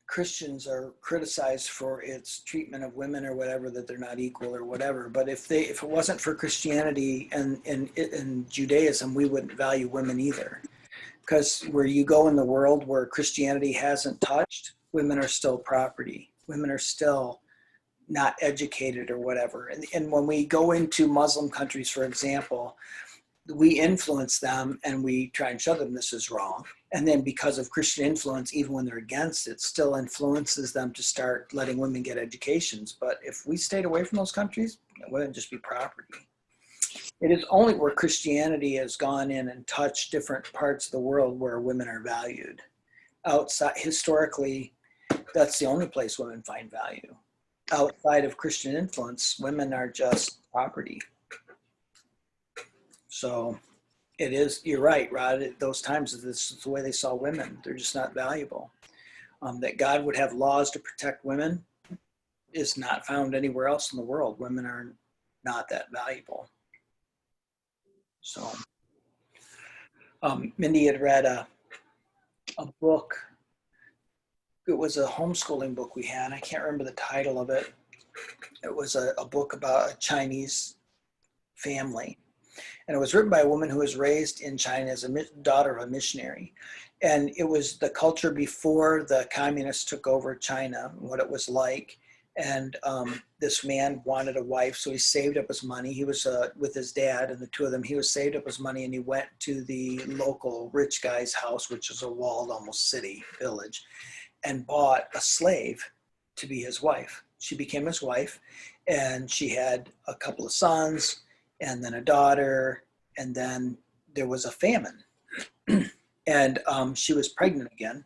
Christians are criticized for its treatment of women or whatever, that they're not equal or whatever. But if it wasn't for Christianity and Judaism, we wouldn't value women either. Because where you go in the world where Christianity hasn't touched, women are still property. Women are still not educated or whatever. And when we go into Muslim countries, for example, we influence them and we try and show them this is wrong. And then because of Christian influence, even when they're against it, still influences them to start letting women get educations. But if we stayed away from those countries, it wouldn't just be property. It is only where Christianity has gone in and touched different parts of the world where women are valued. Outside, historically, that's the only place women find value. Outside of Christian influence, women are just property. So it is, you're right, Rod, at those times, this is the way they saw women. They're just not valuable. That God would have laws to protect women is not found anywhere else in the world. Women are not that valuable. So Mindy had read a book. It was a homeschooling book we had. I can't remember the title of it. It was a book about a Chinese family. And it was written by a woman who was raised in China as a daughter of a missionary. And it was the culture before the communists took over China, what it was like. And this man wanted a wife, so he saved up his money. He was with his dad and the two of them. He was saved up his money and he went to the local rich guy's house, which is a walled almost city, village, and bought a slave to be his wife. She became his wife, and she had a couple of sons and then a daughter, and then there was a famine. And she was pregnant again.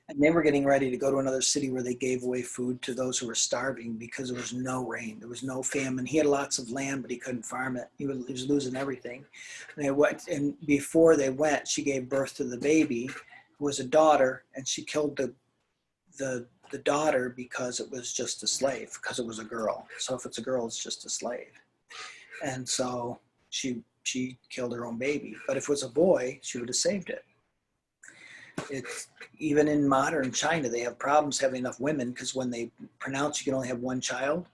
And they were getting ready to go to another city where they gave away food to those who were starving because there was no rain. There was no famine. He had lots of land, but he couldn't farm it. He was losing everything. And they went, and before they went, she gave birth to the baby, who was a daughter, and she killed the daughter because it was just a slave, because it was a girl. So if it's a girl, it's just a slave. And so she killed her own baby. But if it was a boy, she would have saved it. It's even in modern China, they have problems having enough women because when they pronounce you can only have one child,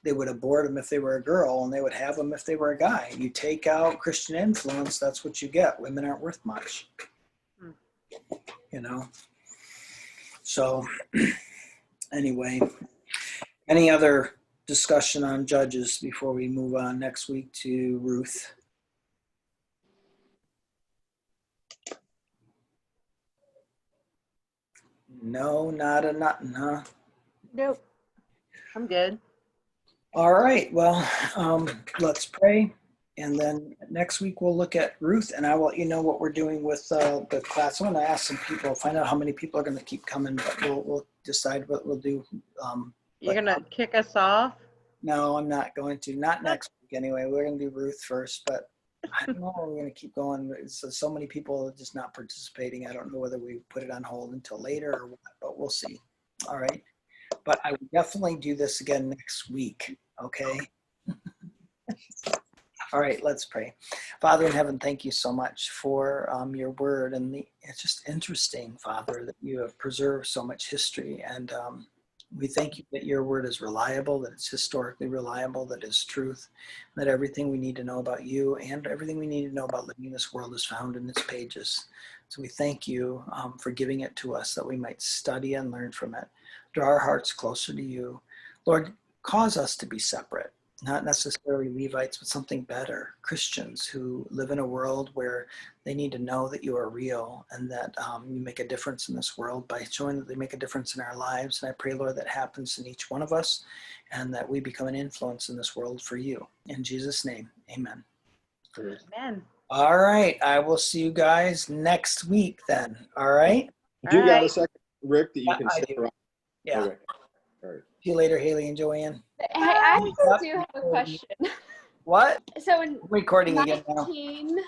they would abort them if they were a girl and they would have them if they were a guy. You take out Christian influence, that's what you get. Women aren't worth much, So Anyway, any other discussion on Judges before we move on next week to Ruth? No, not a nothing, huh? Nope. I'm good. All right, well, let's pray. And then next week we'll look at Ruth, and I will let you know what we're doing with the class. I'm going to ask some people, find out how many people are going to keep coming, but we'll decide what we'll do. You're But- going to kick us off? No, I'm not going to. Not next week anyway. We're going to do Ruth first, but I don't know. We're going to keep going. So many people are just not participating. I don't know whether we put it on hold until later or what, but we'll see. All right. But I will definitely do this again next week. Okay. All right, let's pray. Father in heaven, thank you so much for your word. And it's just interesting, Father, that you have preserved so much history. And we thank you that your word is reliable, that it's historically reliable, that it's truth, that everything we need to know about you and everything we need to know about living in this world is found in its pages. So we thank you for giving it to us that we might study and learn from it, draw our hearts closer to you. Lord, cause us to be separate, not necessarily Levites, but something better, Christians who live in a world where they need to know that you are real and that you make a difference in this world by showing that they make a difference in our lives. And I pray, Lord, that happens in each one of us and that we become an influence in this world for you. In Jesus' name, amen. Amen. All right. I will see you guys next week then. All right. Do you got a Alright. second, Rick, that you Yeah, can I stick do. around? Yeah. Okay. All right. See you later, Haley and Joanne. Hey, I actually do have a Yep. question. What? So in I'm recording again now. 19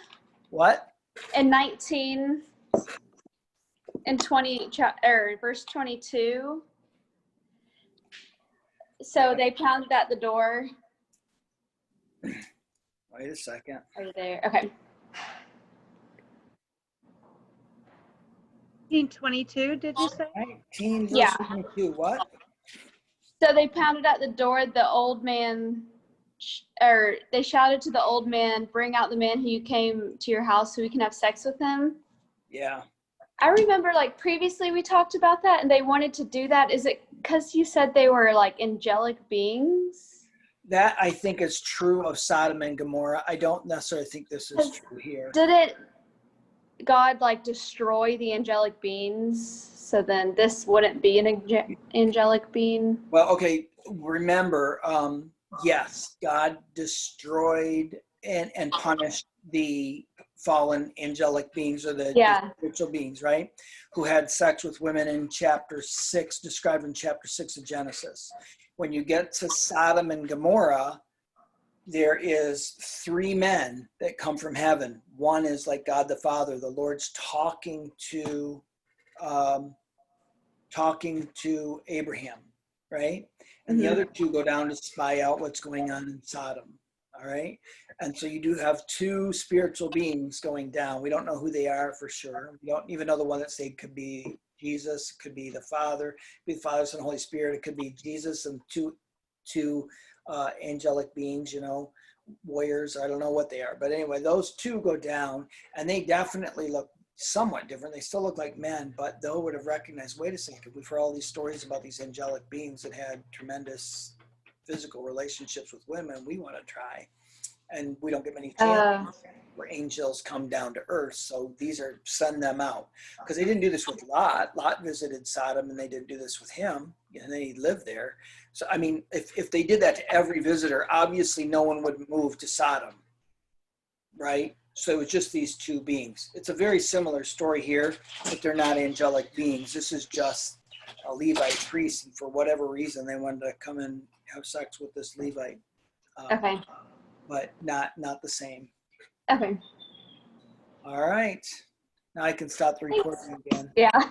What? and 19 and 20 or verse 22. So they pounded at the door. Wait a second. Are you there? Okay. 1922, did you say? 19 verse Yeah. 22. What? So they pounded at the door. The old man, or they shouted to the old man, "Bring out the man who came to your house so we can have sex with him." Yeah. I remember like previously we talked about that and they wanted to do that. Is it because you said they were like angelic beings? That I think is true of Sodom and Gomorrah. I don't necessarily think this is true here. Didn't God like destroy the angelic beings? So then this wouldn't be an angelic being? Well, okay. Remember, yes, God destroyed and punished the fallen angelic beings or the Yeah. spiritual beings, right? Who had sex with women in chapter 6, described in chapter 6 of Genesis. When you get to Sodom and Gomorrah, there is 3 men that come from heaven. One is like God the Father. The Lord's talking to Abraham, right? And the other 2 go down to spy out what's going on in Sodom. All right. And so you do have 2 spiritual beings going down. We don't know who they are for sure. We don't even know the one that saved could be Jesus, could be the Father, could be the Father, Son, Holy Spirit. It could be Jesus and two angelic beings, warriors. I don't know what they are. But anyway, those 2 go down and they definitely look somewhat different. They still look like men, but they would have recognized, wait a second, we've heard all these stories about these angelic beings that had tremendous physical relationships with women. We want to try. And we don't get many chances where angels come down to earth. So these are, send them out. Because they didn't do this with Lot. Lot visited Sodom and they didn't do this with him. And then he lived there. So, I mean, if they did that to every visitor, obviously no one would move to Sodom, right? So it was just these 2 beings. It's a very similar story here, but they're not angelic beings. This is just a Levite priest. And for whatever reason, they wanted to come and have sex with this Levite. Okay. But not the same. Okay. All right. Now I can stop the recording again. Yeah.